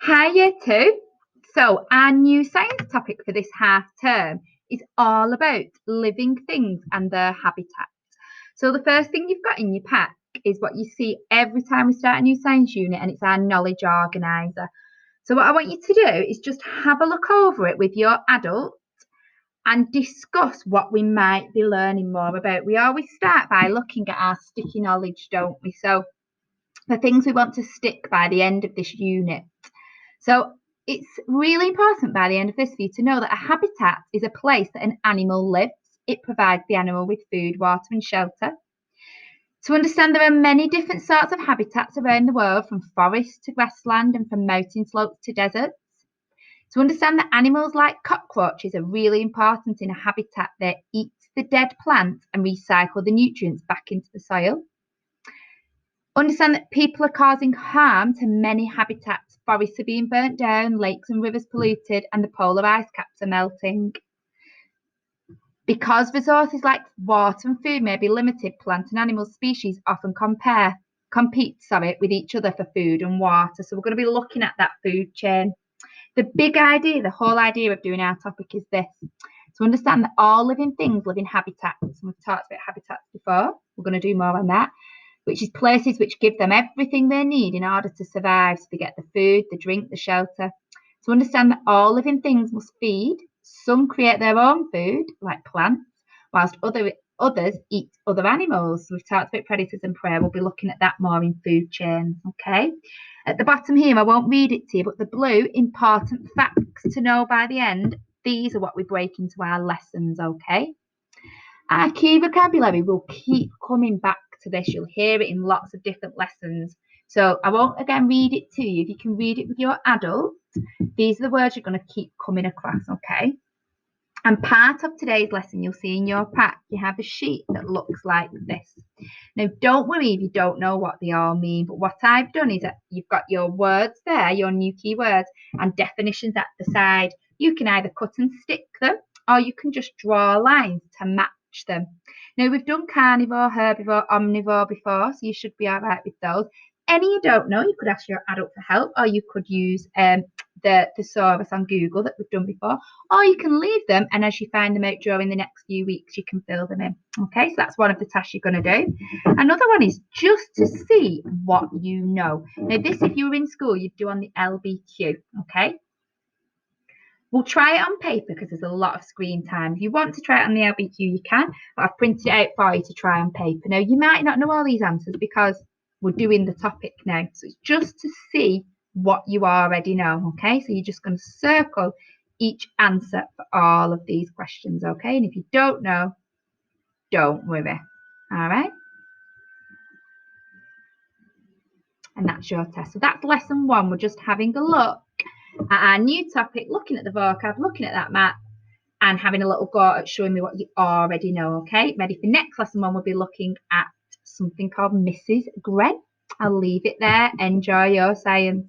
Hi, Year 2. So, our new science topic for this half term is all about living things and their habitats. So, the first thing you've got in your pack is what you see every time we start a new science unit, and it's our knowledge organiser. So, what I want you to do is just have a look over it with your adult and discuss what we might be learning more about. We always start by looking at our sticky knowledge, don't we? So, the things we want to stick by the end of this unit. So it's really important by the end of this for you to know that a habitat is a place that an animal lives. It provides the animal with food, water, and shelter. To understand there are many different sorts of habitats around the world, from forests to grassland and from mountain slopes to deserts. To understand that animals like cockroaches are really important in a habitat that eats the dead plants and recycle the nutrients back into the soil. Understand that people are causing harm to many habitats. Forests are being burnt down, lakes and rivers polluted, and the polar ice caps are melting. Because resources like water and food may be limited, plant and animal species often compete with each other for food and water. So we're going to be looking at that food chain. The big idea, the whole idea of doing our topic is this: to understand that all living things live in habitats. And we've talked about habitats before. We're going to do more on that, which is places which give them everything they need in order to survive. So they get the food, the drink, the shelter. To understand that all living things must feed. Some create their own food, like plants, whilst others eat other animals. So we've talked about predators and prey. We'll be looking at that more in food chains, okay? At the bottom here, I won't read it to you, but the blue important facts to know by the end, these are what we break into our lessons, okay? Our key vocabulary will keep coming back to this. You'll hear it in lots of different lessons. So I won't again read it to you. If you can read it with your adult, these are the words you're going to keep coming across, okay? And part of today's lesson, you'll see in your pack, you have a sheet that looks like this. Now, don't worry if you don't know what they all mean, but what I've done is that you've got your words there, your new keywords, and definitions at the side. You can either cut and stick them, or you can just draw lines to match them. Now, we've done carnivore, herbivore, omnivore before, so you should be all right with those. Any you don't know, you could ask your adult for help, or you could use the thesaurus on Google that we've done before, or you can leave them, and as you find them out during the next few weeks, you can fill them in. Okay, so that's one of the tasks you're going to do. Another one is just to see what you know. Now, this, if you were in school, you'd do on the LBQ, okay? We'll try it on paper because there's a lot of screen time. If you want to try it on the LBQ, you can, but I've printed it out for you to try on paper. Now, you might not know all these answers because we're doing the topic now. So it's just to see what you already know, okay? So you're just going to circle each answer for all of these questions, okay? And if you don't know, don't worry, all right? And that's your test. So that's lesson 1. We're just having a look at our new topic, looking at the vocab, looking at that map, and having a little go at showing me what you already know, okay? Ready for next lesson 1, we'll be looking at something called Mrs. Gren. I'll leave it there. Enjoy your science.